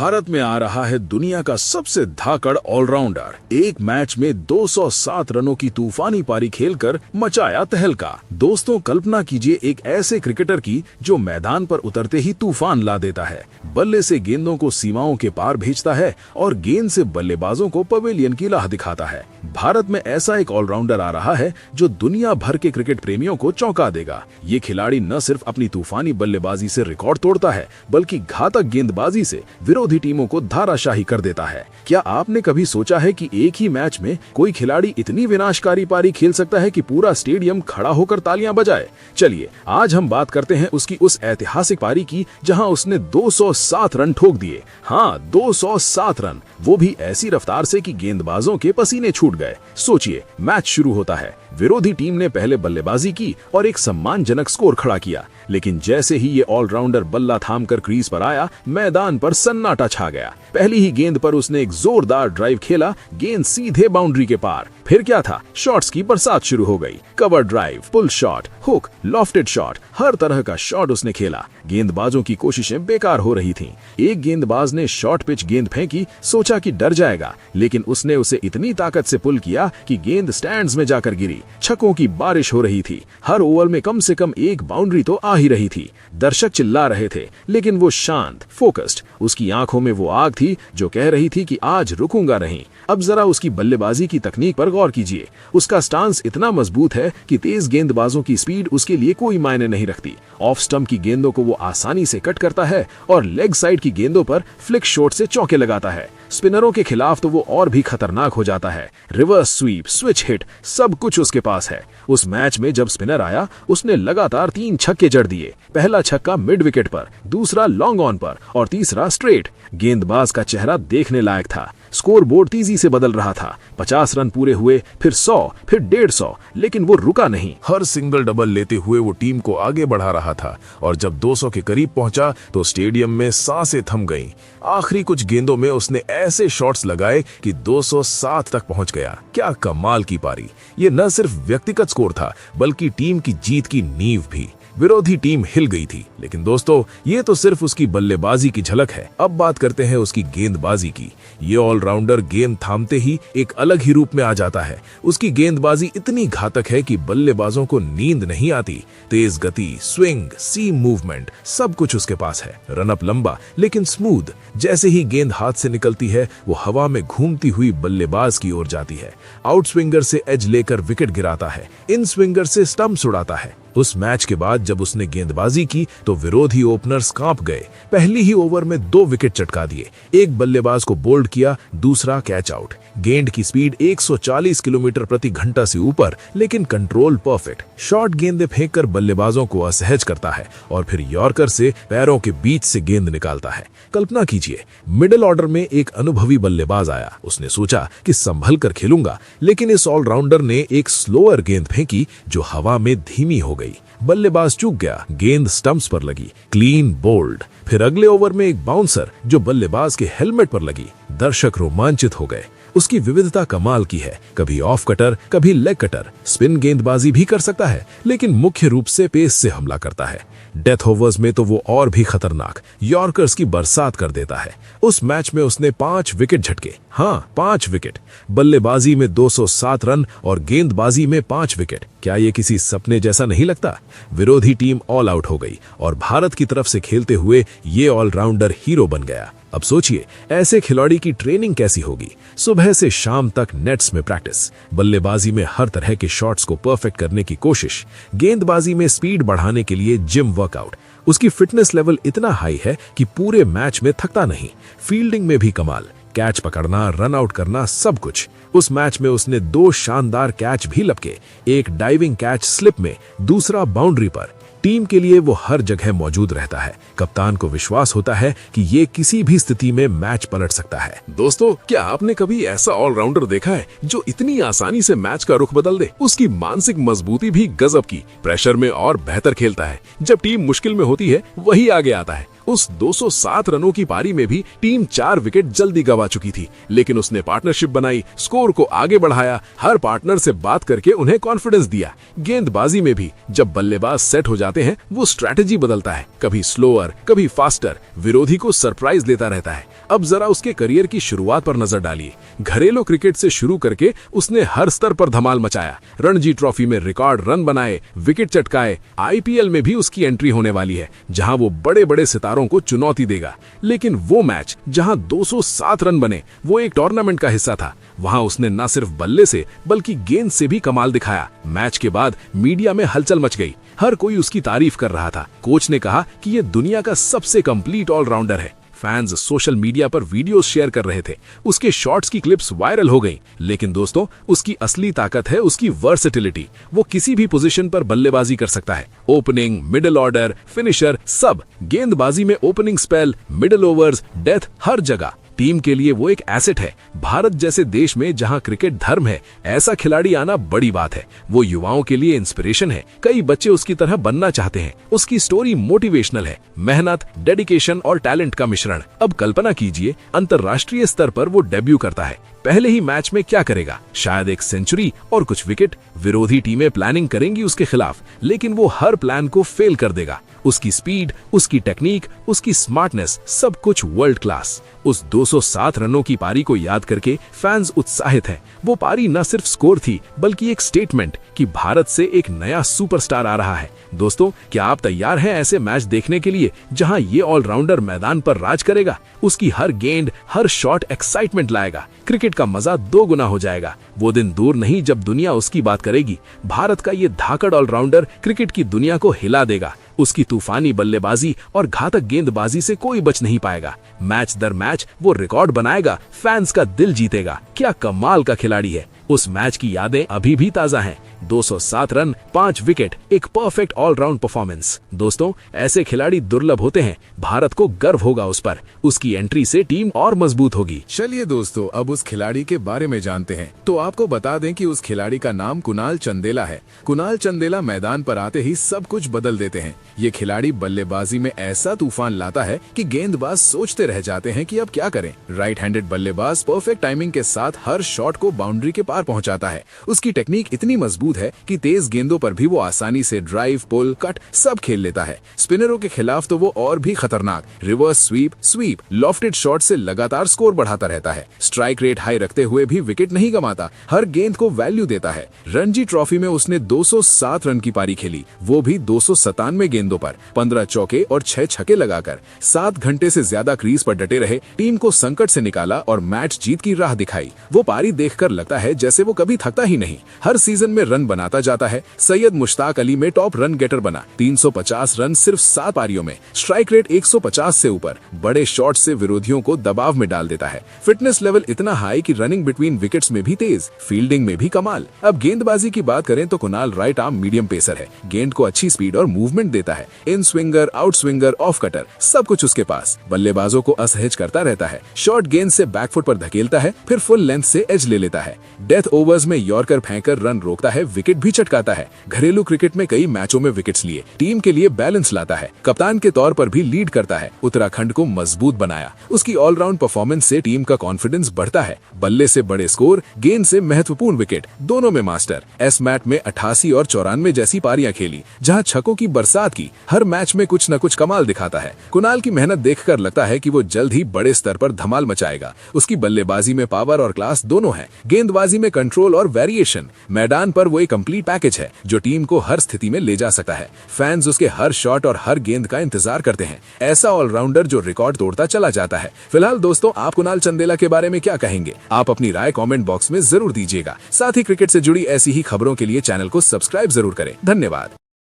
भारत में आ रहा है दुनिया का सबसे धाकड़ ऑलराउंडर। एक मैच में 207 रनों की तूफानी पारी खेलकर मचाया तहलका। दोस्तों, कल्पना कीजिए एक ऐसे क्रिकेटर की जो मैदान पर उतरते ही तूफान ला देता है, बल्ले से गेंदों को सीमाओं के पार भेजता है और गेंद से बल्लेबाजों को पवेलियन की राह दिखाता है। भारत में ऐसा एक ऑलराउंडर आ रहा है जो दुनिया भर के क्रिकेट प्रेमियों को चौंका देगा। ये खिलाड़ी न सिर्फ अपनी तूफानी बल्लेबाजी से रिकॉर्ड तोड़ता है, बल्कि घातक गेंदबाजी से विरोधी टीमों को धाराशाही कर देता है। क्या आपने कभी सोचा है कि एक ही मैच में कोई खिलाड़ी इतनी विनाशकारी पारी खेल सकता है कि पूरा स्टेडियम खड़ा होकर तालियां बजाए? चलिए आज हम बात करते हैं उसकी उस ऐतिहासिक पारी की जहां उसने 207 रन ठोक दिए। हाँ, 207 रन, वो भी ऐसी रफ्तार से कि गेंदबाजों के पसीने छूट गए। सोचिए, मैच शुरू होता है, विरोधी टीम ने पहले बल्लेबाजी की और एक सम्मानजनक स्कोर खड़ा किया, लेकिन जैसे ही ये ऑलराउंडर बल्ला थामकर क्रीज पर आया, मैदान पर सन्नाटा छा गया। पहली ही गेंद पर उसने एक जोरदार ड्राइव खेला, गेंद सीधे बाउंड्री के पार। फिर क्या था, शॉट्स की बरसात शुरू हो गई। Cover drive, pull shot, hook, lofted shot, हर तरह का शॉट उसने खेला। गेंदबाजों की कोशिशें बेकार हो रही थीं। एक गेंदबाज ने शॉर्ट पिच गेंद फेंकी, सोचा कि डर जाएगा, लेकिन उसने उसे इतनी ताकत से पुल किया कि गेंद स्टैंड्स में जाकर गिरी। छक्कों की बारिश हो रही थी। हर ओवर में कम से कम एक बाउंड्री तो आ ही रही थी। दर्शक चिल्ला रहे थे, लेकिन वो शांत, फोकस्ड। उसकी आंखों में वो आग थी जो कह रही थी कि आज रुकूंगा नहीं। अब जरा उसकी बल्लेबाजी की तकनीक पर गौर कीजिए। उसका स्टांस इतना मजबूत है कि तेज गेंदबाजों की स्पीड उसके लिए कोई मायने नहीं रखती। ऑफ स्टंप की गेंदों को वो आसानी से कट करता है और लेग साइड की गेंदों पर फ्लिक शॉट से चौके लगाता है। स्पिनरों के खिलाफ तो वो और भी खतरनाक हो जाता है। रिवर्स स्वीप, स्विच हिट, सब कुछ उसके पास है। उस मैच में जब स्पिनर आया, उसने लगातार 3 छक्के जड़ दिए। पहला छक्का मिड विकेट पर, दूसरा लॉन्ग ऑन पर और तीसरा स्ट्रेट। गेंदबाज का चेहरा देखने लायक था। स्कोर बोर्ड तेजी से बदल रहा था। 50 रन पूरे हुए, फिर 100, फिर 150, लेकिन वो रुका नहीं। हर सिंगल डबल लेते हुए वो टीम को आगे बढ़ा रहा था और जब 200 के करीब पहुंचा तो स्टेडियम में सांसें थम गईं। आखिरी कुछ गेंदों में उसने ऐसे शॉट्स लगाए कि 207 तक पहुंच गया। क्या कमाल की पारी! ये न सिर्फ व्यक्तिगत स्कोर था, बल्कि टीम की जीत की नींव भी। विरोधी टीम हिल गई थी, लेकिन दोस्तों, ये तो सिर्फ उसकी बल्लेबाजी की झलक है। अब बात करते हैं उसकी गेंदबाजी की। ये ऑलराउंडर गेंद थामते ही एक अलग ही रूप में आ जाता है। उसकी गेंदबाजी इतनी घातक है कि बल्लेबाजों को नींद नहीं आती। तेज गति, स्विंग, सीम मूवमेंट, सब कुछ उसके पास है। रनअप लंबा लेकिन स्मूथ। जैसे ही गेंद हाथ से निकलती है, वो हवा में घूमती हुई बल्लेबाज की ओर जाती है। आउट स्विंगर से एज लेकर विकेट गिराता है, इन स्विंगर से स्टंप्स उड़ाता है। उस मैच के बाद जब उसने गेंदबाजी की तो विरोधी ओपनर्स कांप गए। पहली ही ओवर में 2 विकेट चटका दिए। एक बल्लेबाज को बोल्ड किया, दूसरा कैच आउट। गेंद की स्पीड 140 किलोमीटर प्रति घंटा से ऊपर, लेकिन कंट्रोल परफेक्ट। शॉर्ट गेंदें फेंककर बल्लेबाजों को असहज करता है और फिर यॉर्कर से पैरों के बीच से गेंद निकालता है। कल्पना कीजिए, मिडिल ऑर्डर में एक अनुभवी बल्लेबाज आया। उसने सोचा कि संभल कर खेलूंगा, लेकिन इस ऑलराउंडर ने एक स्लोअर गेंद फेंकी जो हवा में धीमी हो गई। बल्लेबाज चूक गया, गेंद स्टंप्स पर लगी। Clean bowled. फिर अगले ओवर में एक बाउंसर जो बल्लेबाज के हेलमेट पर लगी। दर्शक रोमांचित हो गए। उसकी विविधता कमाल की है, कभी ऑफ कटर, कभी लेग कटर। स्पिन गेंदबाजी भी कर सकता है, लेकिन मुख्य रूप से पेस से हमला करता है। डेथ ओवर्स में तो वो और भी खतरनाक, यॉर्कर्स की बरसात कर देता है। उस मैच में उसने 5 विकेट झटके। हाँ, 5 विकेट। बल्लेबाजी में 207 रन और गेंदबाजी में 5 विकेट। क्या ये किसी सपने जैसा नहीं लगता? विरोधी टीम ऑल आउट हो गई और भारत की तरफ से खेलते हुए ये ऑलराउंडर हीरो बन गया। अब सोचिए, ऐसे खिलाड़ी की ट्रेनिंग कैसी होगी। सुबह से शाम तक नेट्स में प्रैक्टिस, बल्लेबाजी में हर तरह के शॉट्स को परफेक्ट करने की कोशिश, गेंदबाजी में स्पीड बढ़ाने के लिए जिम वर्कआउट। उसकी फिटनेस लेवल इतना हाई है कि पूरे मैच में थकता नहीं। फील्डिंग में भी कमाल, कैच पकड़ना, रन आउट करना, सब कुछ। उस मैच में उसने 2 शानदार कैच भी लपके, एक डाइविंग कैच स्लिप में, दूसरा बाउंड्री पर। टीम के लिए वो हर जगह मौजूद रहता है। कप्तान को विश्वास होता है कि ये किसी भी स्थिति में मैच पलट सकता है। दोस्तों, क्या आपने कभी ऐसा ऑलराउंडर देखा है जो इतनी आसानी से मैच का रुख बदल दे? उसकी मानसिक मजबूती भी गजब की। प्रेशर में और बेहतर खेलता है। जब टीम मुश्किल में होती है, वही आगे आता है। उस 207 रनों की पारी में भी टीम 4 विकेट जल्दी गंवा चुकी थी, लेकिन उसने पार्टनरशिप बनाई, स्कोर को आगे बढ़ाया, हर पार्टनर से बात करके उन्हें कॉन्फिडेंस दिया। गेंदबाजी में भी जब बल्लेबाज सेट हो जाते हैं वो स्ट्रैटेजी बदलता है, कभी स्लोअर कभी फास्टर, विरोधी को सरप्राइज देता रहता है। अब जरा उसके करियर की शुरुआत पर नजर डालिए। घरेलू क्रिकेट से शुरू करके उसने हर स्तर पर धमाल मचाया, रणजी ट्रॉफी में रिकॉर्ड रन बनाए, विकेट चटकाए। आईपीएल में भी उसकी एंट्री होने वाली है, जहां वो बड़े बड़े सितारों को चुनौती देगा। लेकिन वो मैच जहां 207 रन बने, वो एक टूर्नामेंट का हिस्सा था। वहां उसने न सिर्फ बल्ले से बल्कि गेंद से भी कमाल दिखाया। मैच के बाद मीडिया में हलचल मच गई, हर कोई उसकी तारीफ कर रहा था। कोच ने कहा कि ये दुनिया का सबसे कंप्लीट ऑलराउंडर है। फैंस सोशल मीडिया पर वीडियोस शेयर कर रहे थे, उसके शॉट्स की क्लिप्स वायरल हो गईं। लेकिन दोस्तों, उसकी असली ताकत है उसकी वर्सेटिलिटी। वो किसी भी पोजीशन पर बल्लेबाजी कर सकता है, ओपनिंग, मिडिल ऑर्डर, फिनिशर, सब। गेंदबाजी में opening spell, middle overs, death, हर जगह टीम के लिए वो एक एसेट है। भारत जैसे देश में जहां क्रिकेट धर्म है, ऐसा खिलाड़ी आना बड़ी बात है। वो युवाओं के लिए इंस्पिरेशन है, कई बच्चे उसकी तरह बनना चाहते हैं। उसकी स्टोरी मोटिवेशनल है, मेहनत, डेडिकेशन और टैलेंट का मिश्रण। अब कल्पना कीजिए, अंतरराष्ट्रीय स्तर पर वो डेब्यू करता है। पहले ही मैच में क्या करेगा? शायद एक सेंचुरी और कुछ विकेट। विरोधी टीमें प्लानिंग करेंगी उसके खिलाफ, लेकिन वो हर प्लान को फेल कर देगा। उसकी स्पीड, उसकी टेक्निक, उसकी स्मार्टनेस, सब कुछ वर्ल्ड क्लास। उस 207 रनों की पारी को याद करके फैंस उत्साहित हैं। वो पारी न सिर्फ स्कोर थी, बल्कि एक स्टेटमेंट कि भारत से एक नया सुपरस्टार आ रहा है। दोस्तों, क्या आप तैयार हैं ऐसे मैच देखने के लिए जहां ये ऑलराउंडर मैदान पर राज करेगा? उसकी हर गेंद, हर शॉट एक्साइटमेंट लाएगा। क्रिकेट का मजा 2 गुना हो जाएगा। वो दिन दूर नहीं जब दुनिया उसकी बात करेगी। भारत का ये धाकड़ ऑलराउंडर क्रिकेट की दुनिया को हिला देगा। उसकी तूफानी बल्लेबाजी और घातक गेंदबाजी से कोई बच नहीं पाएगा। मैच दर मैच वो रिकॉर्ड बनाएगा, फैंस का दिल जीतेगा। क्या कमाल का खिलाड़ी है। उस मैच की यादें अभी भी ताजा हैं। 207 रन, 5 विकेट, एक परफेक्ट ऑलराउंड परफॉर्मेंस। दोस्तों, ऐसे खिलाड़ी दुर्लभ होते हैं। भारत को गर्व होगा उस पर। उसकी एंट्री से टीम और मजबूत होगी। चलिए दोस्तों, अब उस खिलाड़ी के बारे में जानते हैं। तो आपको बता दें कि उस खिलाड़ी का नाम कुणाल चंदेला है। कुणाल चंदेला मैदान पर आते ही सब कुछ बदल देते हैं। ये खिलाड़ी बल्लेबाजी में ऐसा तूफान लाता है कि गेंदबाज सोचते रह जाते हैं कि अब क्या करें। राइट हैंडेड बल्लेबाज परफेक्ट टाइमिंग के साथ हर शॉट को बाउंड्री के पार पहुंचाता है। उसकी टेक्निक इतनी मजबूत है कि तेज गेंदों पर भी वो आसानी से ड्राइव, पुल, कट सब खेल लेता है। स्पिनरों के खिलाफ तो वो और भी खतरनाक। रिवर्स स्वीप, लॉफ्टेड शॉट से लगातार स्कोर बढ़ाता रहता है। स्ट्राइक रेट हाई रखते हुए भी विकेट नहीं गंवाता, हर गेंद को वैल्यू देता है। रणजी ट्रॉफी में उसने 207 रन की पारी खेली, वो भी 297 गेंदों पर, 15 चौके और 6 छक्के लगाकर। 7 घंटे से ज्यादा क्रीज पर डटे रहे, टीम को संकट से निकाला और मैच जीत की राह दिखाई। वो पारी देखकर लगता है जैसे वो कभी थकता ही नहीं। हर सीजन में रन बनाता जाता है। सैयद मुश्ताक अली में टॉप रन गेटर बना, 350 रन सिर्फ 7 पारियों में। स्ट्राइक रेट 150 से ऊपर, बड़े शॉट से विरोधियों को दबाव में डाल देता है। फिटनेस लेवल इतना हाई कि रनिंग बिटवीन विकेट्स में भी तेज, फील्डिंग में भी कमाल। अब गेंदबाजी की बात करें तो Kunal right arm medium pacer है। गेंद को अच्छी स्पीड और मूवमेंट देता है। In swinger, out swinger, off cutter, सब कुछ उसके पास। बल्लेबाजों को असहज करता रहता है। शॉर्ट गेंद से बैकफुट पर धकेलता है, फिर फुल लेंथ से एज ले लेता है। डेथ ओवर्स में यॉर्कर फेंककर रन रोकता है, विकेट भी चटकाता है। घरेलू क्रिकेट में कई मैचों में विकेट्स लिए, टीम के लिए बैलेंस लाता है। कप्तान के तौर पर भी लीड करता है। उत्तराखंड को मजबूत बनाया। उसकी ऑलराउंड परफॉर्मेंस से टीम का कॉन्फिडेंस बढ़ता है। बल्ले से बड़े स्कोर, गेंद से महत्वपूर्ण विकेट, दोनों में मास्टर। एस मैट में 88 और 94 जैसी पारियां खेली, जहां छक्कों की बरसात की। हर मैच में कुछ न कुछ कमाल दिखाता है। कुणाल की मेहनत देखकर लगता है कि वो जल्द ही बड़े स्तर पर धमाल मचाएगा। उसकी बल्लेबाजी में पावर और क्लास दोनों है, गेंदबाजी में कंट्रोल और वेरिएशन। मैदान पर वो एक कंप्लीट पैकेज है जो टीम को हर स्थिति में ले जा सकता है। फैंस उसके हर शॉट और हर गेंद का इंतजार करते हैं। ऐसा ऑलराउंडर जो रिकॉर्ड तोड़ता चला जाता है। फिलहाल दोस्तों, आप कुणाल चंदेला के बारे में क्या कहेंगे? आप अपनी राय कमेंट बॉक्स में जरूर दीजिएगा। साथ ही क्रिकेट से जुड़ी ऐसी ही खबरों के लिए चैनल को सब्सक्राइब जरूर करें। धन्यवाद।